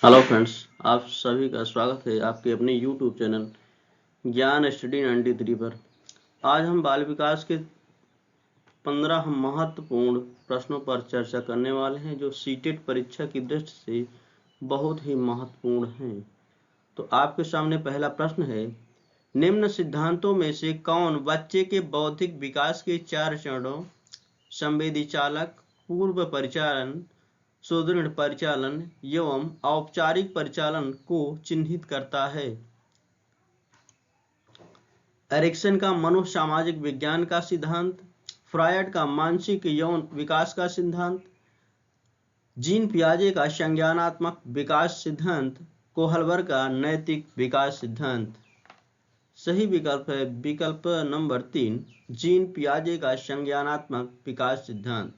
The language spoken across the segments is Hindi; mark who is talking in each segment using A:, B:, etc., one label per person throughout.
A: हेलो फ्रेंड्स, आप सभी का स्वागत है आपके अपने यूट्यूब चैनल ज्ञान स्टडी 93 पर। आज हम बाल विकास के 15 महत्वपूर्ण प्रश्नों पर चर्चा करने वाले हैं जो सीटेट परीक्षा की दृष्टि से बहुत ही महत्वपूर्ण हैं। तो आपके सामने पहला प्रश्न है, निम्न सिद्धांतों में से कौन बच्चे के बौद्धिक विकास के 4 चरणों संवेदी चालक, पूर्व परिचालन, सुदृढ़ परिचालन एवं औपचारिक परिचालन को चिन्हित करता है? एरिक्सन का मनोसामाजिक विज्ञान का सिद्धांत, फ्रायड का मानसिक यौन विकास का सिद्धांत, जीन पियाजे का संज्ञानात्मक विकास सिद्धांत, कोहलबर का नैतिक विकास सिद्धांत। सही विकल्प है विकल्प नंबर 3, जीन पियाजे का संज्ञानात्मक विकास सिद्धांत।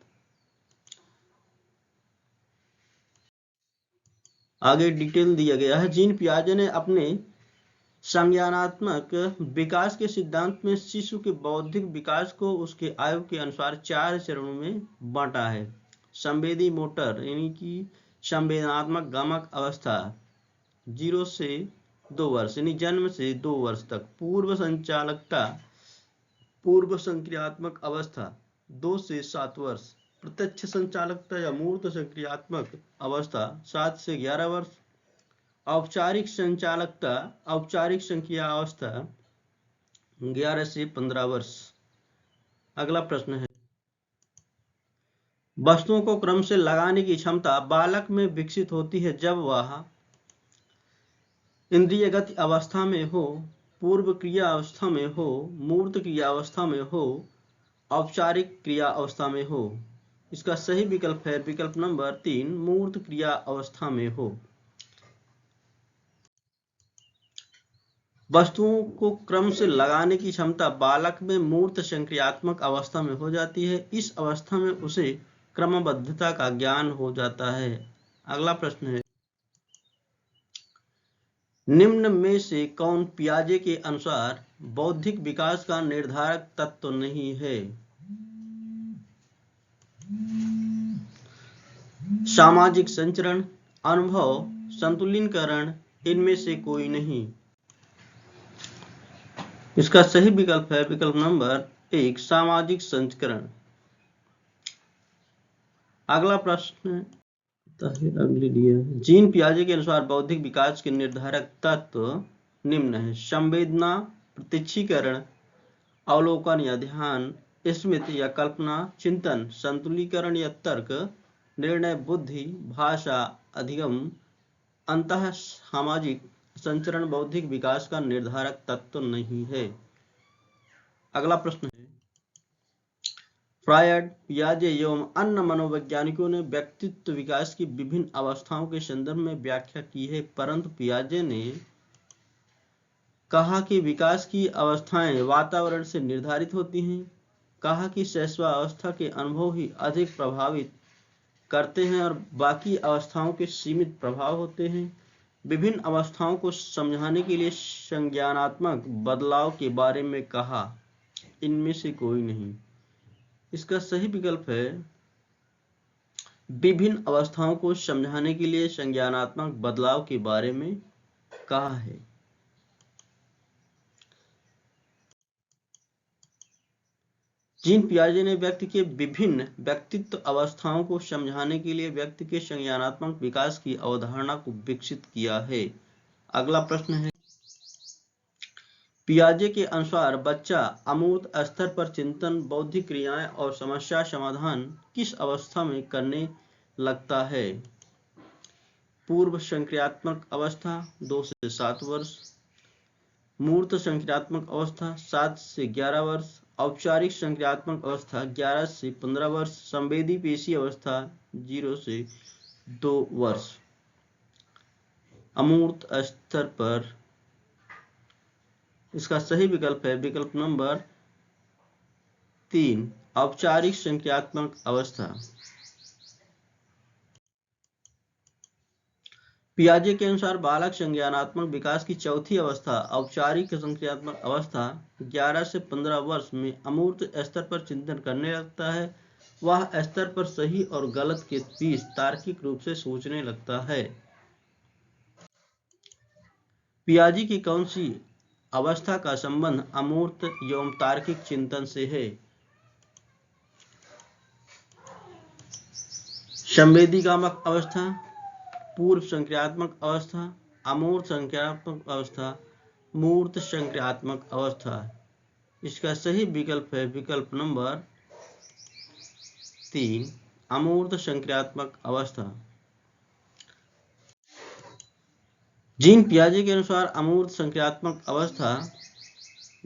A: आगे डिटेल दिया गया है। जीन पियाजे ने अपने संज्ञानात्मक विकास के सिद्धांत में शिशु के बौद्धिक विकास को उसके आयु के अनुसार 4 चरणों में बांटा है। संवेदी मोटर यानी कि संवेदनात्मक गमक अवस्था 0 से 2 वर्ष यानी जन्म से 2 वर्ष तक। पूर्व संचालकता पूर्व संक्रियात्मक अवस्था 2 से 7 वर्ष। प्रत्यक्ष संचालकता या मूर्त संक्रियात्मक अवस्था 7 से 11 वर्ष। औपचारिक संचालकता औपचारिक संक्रिया अवस्था 11 से 15 वर्ष। अगला प्रश्न है, वस्तुओं को क्रम से लगाने की क्षमता बालक में विकसित होती है जब वह इंद्रियगत अवस्था में हो, पूर्व क्रिया अवस्था में हो, मूर्त क्रिया अवस्था में हो, औपचारिक क्रिया अवस्था में हो। इसका सही विकल्प है विकल्प नंबर 3, मूर्त क्रिया अवस्था में हो। वस्तुओं को क्रम से लगाने की क्षमता बालक में मूर्त संक्रियात्मक अवस्था में हो जाती है। इस अवस्था में उसे क्रमबद्धता का ज्ञान हो जाता है। अगला प्रश्न है, निम्न में से कौन पियाजे के अनुसार बौद्धिक विकास का निर्धारक तत्व नहीं है? सामाजिक संचरण, अनुभव, संतुलिनकरण, इनमें से कोई नहीं। इसका सही विकल्प है विकल्प नंबर 1, सामाजिक संचरण। अगला प्रश्न जीन पियाजे के अनुसार बौद्धिक विकास के निर्धारक तत्व निम्न है। संवेदना, प्रत्यक्षीकरण, अवलोकन या ध्यान, स्मृति या कल्पना, चिंतन, संतुलीकरण या तर्क, निर्णय बुद्धि, भाषा, अधिगम, अंतः सामाजिक संचरण बौद्धिक विकास का निर्धारक तत्व नहीं है। अगला प्रश्न है, फ्रायड, पियाजे एवं अन्य मनोवैज्ञानिकों ने व्यक्तित्व विकास की विभिन्न अवस्थाओं के संदर्भ में व्याख्या की है, परंतु पियाजे ने कहा कि विकास की अवस्थाएं वातावरण से निर्धारित होती हैं। कहा कि शैशवावस्था के अनुभव ही अधिक प्रभावित करते हैं और बाकी अवस्थाओं के सीमित प्रभाव होते हैं। विभिन्न अवस्थाओं को समझाने के लिए संज्ञानात्मक बदलाव के बारे में कहा, इनमें से कोई नहीं। इसका सही विकल्प है विभिन्न अवस्थाओं को समझाने के लिए संज्ञानात्मक बदलाव के बारे में कहा है। जीन पियाजे ने व्यक्ति के विभिन्न व्यक्तित्व अवस्थाओं को समझाने के लिए व्यक्ति के संज्ञानात्मक विकास की अवधारणा को विकसित किया है। अगला प्रश्न है, पियाजे के अनुसार बच्चा अमूर्त स्तर पर चिंतन, बौद्धिक क्रियाएं और समस्या समाधान किस अवस्था में करने लगता है? पूर्व संक्रियात्मक अवस्था 2 से 7 वर्ष, मूर्त संक्रियात्मक अवस्था 7 से 11 वर्ष, औपचारिक संक्रियात्मक अवस्था 11 से 15 वर्ष, संवेदी पेशी अवस्था 0 से 2 वर्ष। अमूर्त स्तर पर इसका सही विकल्प है विकल्प नंबर 3, औपचारिक संक्रियात्मक अवस्था। पियाजे के अनुसार बालक संज्ञानात्मक विकास की चौथी अवस्था औपचारिक संक्रियात्मक अवस्था 11 से 15 वर्ष में अमूर्त स्तर पर चिंतन करने लगता है। वह स्तर पर सही और गलत के बीच तार्किक रूप से सोचने लगता है। पियाजे की कौन सी अवस्था का संबंध अमूर्त एवं तार्किक चिंतन से है? संवेदीगामक अवस्था, पूर्व संक्रियात्मक अवस्था, अमूर्त संक्रियात्मक अवस्था, मूर्त संक्रियात्मक अवस्था। इसका सही विकल्प है विकल्प नंबर 3, अमूर्त संक्रियात्मक अवस्था। जीन पियाजे के अनुसार अमूर्त संक्रियात्मक अवस्था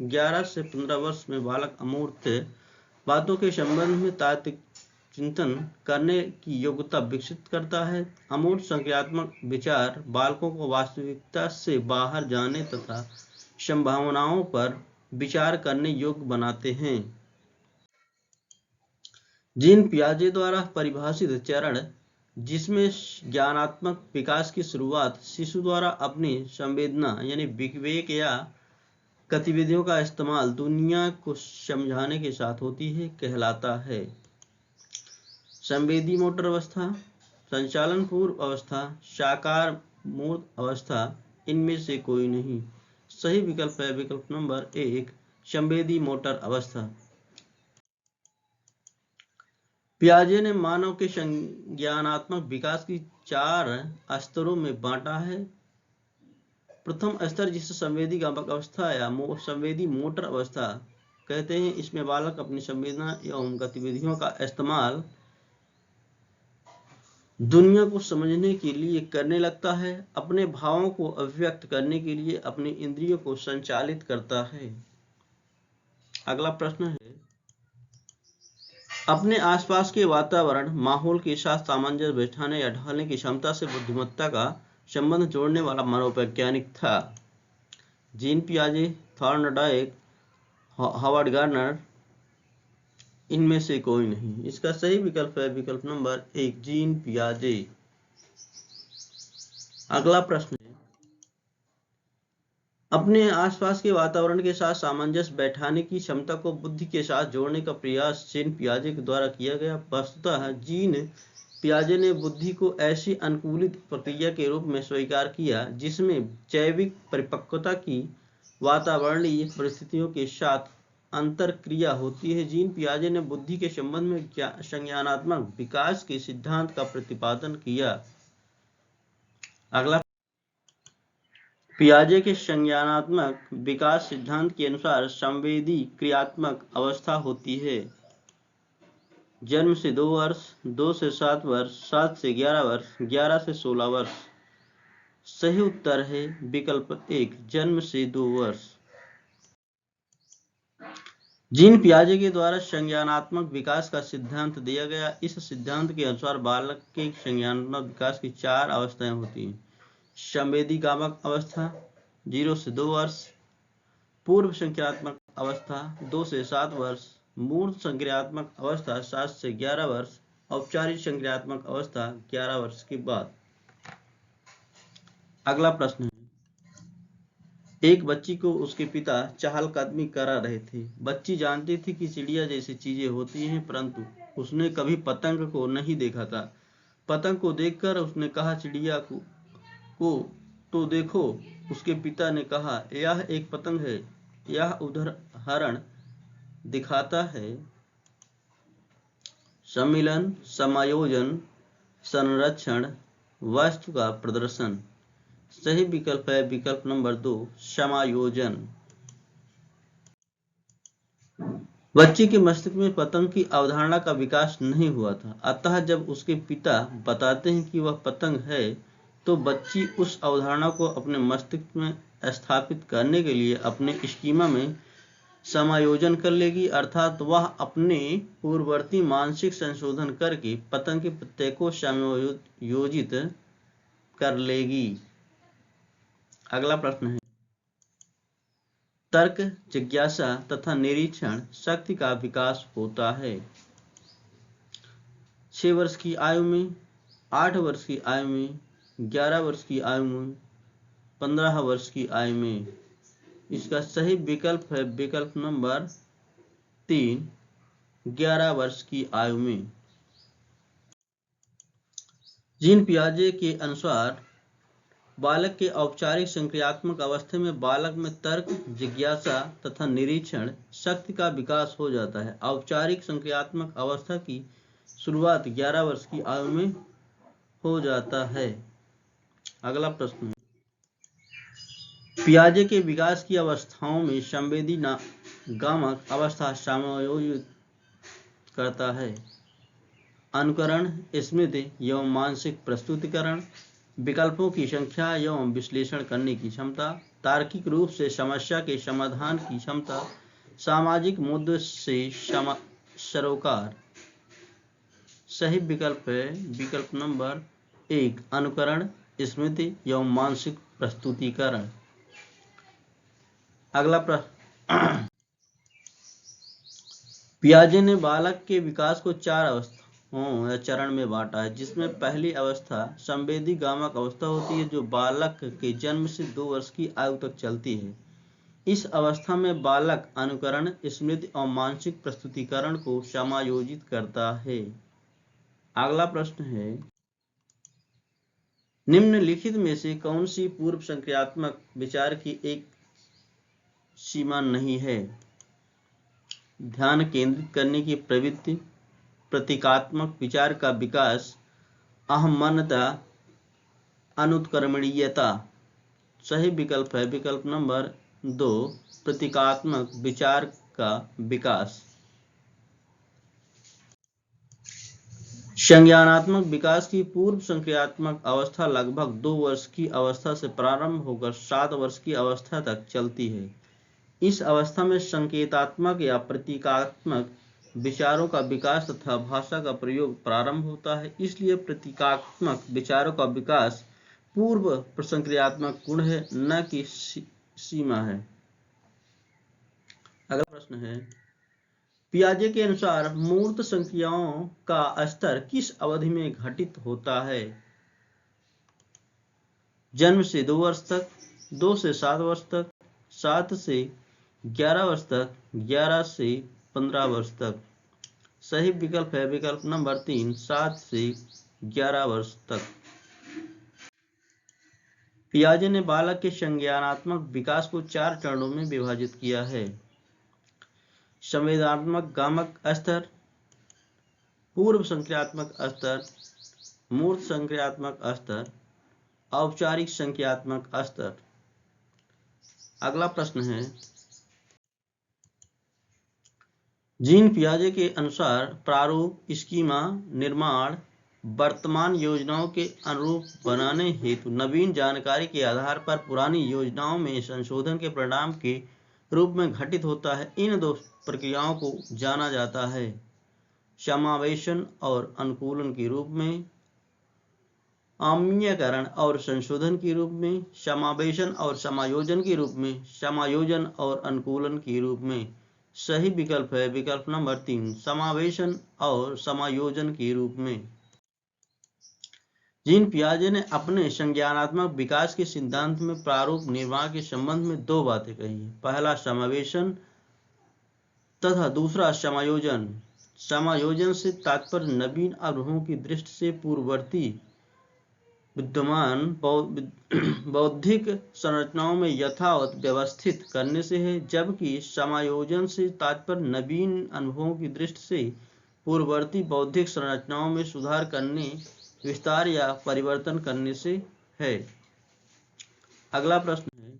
A: 11 से 15 वर्ष में बालक अमूर्त बातों के संबंध में तात्विक चिंतन करने की योग्यता विकसित करता है। अमूर्त संक्रियात्मक विचार बालकों को वास्तविकता से बाहर जाने तथा संभावनाओं पर विचार करने योग्य बनाते हैं। जीन पियाजे द्वारा परिभाषित चरण जिसमें ज्ञानात्मक विकास की शुरुआत शिशु द्वारा अपनी संवेदना यानी विवेक या गतिविधियों का इस्तेमाल दुनिया को समझाने के साथ होती है कहलाता है। संवेदी मोटर अवस्था, संचालन पूर्व अवस्था, साकार मूर्त अवस्था, इनमें से कोई नहीं। सही विकल्प है विकल्प नंबर 1, संवेदी मोटर अवस्था। पियाजे ने मानव के संज्ञानात्मक विकास की 4 स्तरों में बांटा है। प्रथम स्तर जिसे संवेदी गामक अवस्था या संवेदी मोटर अवस्था कहते हैं, इसमें बालक अपनी संवेदना एवं गतिविधियों का इस्तेमाल दुनिया को समझने के लिए करने लगता है, अपने भावों को अभिव्यक्त करने के लिए अपनी इंद्रियों को संचालित करता है। अगला प्रश्न है, अपने आसपास के वातावरण माहौल के साथ सामंजस्य बैठाने या ढालने की क्षमता से बुद्धिमत्ता का संबंध जोड़ने वाला मनोवैज्ञानिक था। जीन पियाजे, थॉर्नडाइक, हावर्ड गार्डनर, इनमें से कोई नहीं। इसका सही विकल्प है विकल्प नंबर 1, जीन पियाजे। अगला प्रश्न है, अपने आसपास के वातावरण के साथ सामंजस्य बैठाने की क्षमता को बुद्धि के साथ जोड़ने का प्रयास जीन पियाजे के द्वारा किया गया। वस्तुतः जीन पियाजे ने बुद्धि को ऐसी अनुकूलित प्रक्रिया के रूप में स्वीकार किया जिसमें जैविक परिपक्वता की वातावरणीय परिस्थितियों के साथ अंतर क्रिया होती है। जीन पियाजे ने बुद्धि के संबंध में संज्ञानात्मक विकास के सिद्धांत का प्रतिपादन किया। अगला, पियाजे के संज्ञानात्मक विकास सिद्धांत के अनुसार संवेदी क्रियात्मक अवस्था होती है जन्म से 2 वर्ष, 2 से 7 वर्ष, 7 से 11 वर्ष, 11 से 16 वर्ष। सही उत्तर है विकल्प 1, जन्म से 2 वर्ष। जीन पियाजे के द्वारा संज्ञानात्मक विकास का सिद्धांत दिया गया। इस सिद्धांत के अनुसार बालक के संज्ञानात्मक विकास की 4 अवस्थाएं होती हैं। संवेदी गामक अवस्था 0 से 2 वर्ष, पूर्व संक्रियात्मक अवस्था 2 से 7 वर्ष, मूर्त संक्रियात्मक अवस्था 7 से 11 वर्ष, औपचारिक संक्रियात्मक अवस्था 11 वर्ष के बाद। अगला प्रश्न है, एक बच्ची को उसके पिता चहलकदमी करा रहे थे। बच्ची जानती थी कि चिड़िया जैसी चीजें होती हैं, परंतु उसने कभी पतंग को नहीं देखा था। पतंग को देखकर उसने कहा, चिड़िया को तो देखो। उसके पिता ने कहा, यह एक पतंग है। यह उदाहरण दिखाता है सम्मिलन, समायोजन, संरक्षण, वस्तु का प्रदर्शन। सही विकल्प है विकल्प नंबर 2, समायोजन। बच्ची के मस्तिष्क में पतंग की अवधारणा का विकास नहीं हुआ था, अतः जब उसके पिता बताते हैं कि वह पतंग है तो बच्ची उस अवधारणा को अपने मस्तिष्क में स्थापित करने के लिए अपने स्कीमा में समायोजन कर लेगी, अर्थात वह अपने पूर्ववर्ती मानसिक संशोधन करके पतंग के प्रत्यय को समायोजित कर लेगी। अगला प्रश्न है, तर्क, जिज्ञासा तथा निरीक्षण शक्ति का विकास होता है 6 वर्ष की आयु में, 8 वर्ष की आयु में, 11 वर्ष की आयु में, 15 वर्ष की आयु में। इसका सही विकल्प है विकल्प नंबर 3, 11 वर्ष की आयु में। जीन पियाजे के अनुसार बालक के औपचारिक संक्रियात्मक अवस्था में बालक में तर्क, जिज्ञासा तथा निरीक्षण शक्ति का विकास हो जाता है। औपचारिक संक्रियात्मक अवस्था की शुरुआत 11 वर्ष की आयु में हो जाता है। अगला प्रश्न, पियाजे के विकास की अवस्थाओं में संवेदी गामक अवस्था समायोजित करता है। अनुकरण, स्मृति एवं मानसिक प्रस्तुतिकरण, विकल्पों की संख्या एवं विश्लेषण करने की क्षमता, तार्किक रूप से समस्या के समाधान की क्षमता, सामाजिक मुद्दों से सरोकार। सही विकल्प है विकल्प नंबर 1, अनुकरण, स्मृति एवं मानसिक प्रस्तुतिकरण। अगला प्रश्न, पियाजे ने बालक के विकास को 4 अवस्थाओं या चरण में बांटा है, जिसमें पहली अवस्था संवेदी गामक अवस्था होती है, जो बालक के जन्म से 2 वर्ष की आयु तक चलती है। इस अवस्था में बालक अनुकरण, स्मृति और मानसिक प्रस्तुतिकरण को समायोजित करता है। अगला प्रश्न है, निम्नलिखित में से कौन सी पूर्व संक्रियात्मक विचार की एक सीमा नहीं है? ध्यान केंद्रित करने की प्रवृत्ति, प्रतीकात्मक विचार का विकास, अहम्मन्यता, अनुत्क्रमणीयता। सही विकल्प है विकल्प नंबर 2, प्रतीकात्मक विचार का विकास। संज्ञानात्मक विकास की पूर्व संक्रियात्मक अवस्था लगभग 2 वर्ष की अवस्था से प्रारंभ होकर 7 वर्ष की अवस्था तक चलती है। इस अवस्था में संकेतात्मक या प्रतीकात्मक विचारों का विकास तथा भाषा का प्रयोग प्रारंभ होता है। इसलिए प्रतीकात्मक विचारों का विकास पूर्व प्रसंक्रियात्मक गुण है, न कि सीमा है। अगला प्रश्न है, पियाजे के अनुसार मूर्त संक्रियाओं का स्तर किस अवधि में घटित होता है? जन्म से 2 वर्ष तक, 2 से 7 वर्ष तक, 7 से 11 वर्ष तक, 11 से 15 वर्ष तक। सही विकल्प है विकल्प नंबर 3, 7 से 11 वर्ष तक। पियाजे ने बालक के संज्ञानात्मक विकास को 4 चरणों में विभाजित किया है। संवेदनात्मक गामक स्तर, पूर्व संक्रियात्मक स्तर, मूर्त संक्रियात्मक स्तर, औपचारिक संक्रियात्मक स्तर। अगला प्रश्न है, जीन पियाजे के अनुसार प्रारूप, स्कीमा निर्माण वर्तमान योजनाओं के अनुरूप बनाने हेतु नवीन जानकारी के आधार पर पुरानी योजनाओं में संशोधन के परिणाम के रूप में घटित होता है। इन 2 प्रक्रियाओं को जाना जाता है समावेशन और अनुकूलन के रूप में, आम्लीयकरण और संशोधन के रूप में, समावेशन और समायोजन के रूप में, समायोजन और अनुकूलन के रूप में। सही विकल्प है विकल्प नंबर 3, समावेशन और समायोजन के रूप में। जीन पियाजे ने अपने संज्ञानात्मक विकास के सिद्धांत में प्रारूप निर्माण के संबंध में 2 बातें कही हैं। पहला समावेशन तथा दूसरा समायोजन। समायोजन से तात्पर्य नवीन अनुभवों की दृष्टि से पूर्ववर्ती विद्यमान बौद्धिक संरचनाओं में यथावत व्यवस्थित करने से है, जबकि समायोजन से तात्पर्य नवीन अनुभवों की दृष्टि से पूर्ववर्ती बौद्धिक संरचनाओं में सुधार करने, विस्तार या परिवर्तन करने से है। अगला प्रश्न है,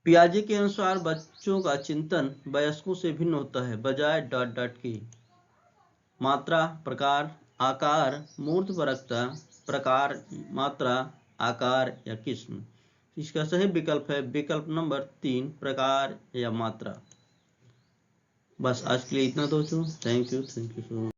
A: पियाजे के अनुसार बच्चों का चिंतन वयस्कों से भिन्न होता है बजाय ... के। मात्रा, प्रकार, आकार, मूर्तपरकता, प्रकार, मात्रा, आकार या किस्म। इसका सही विकल्प है विकल्प नंबर 3, प्रकार या मात्रा। बस आज के लिए इतना दोस्तों। Thank you so much.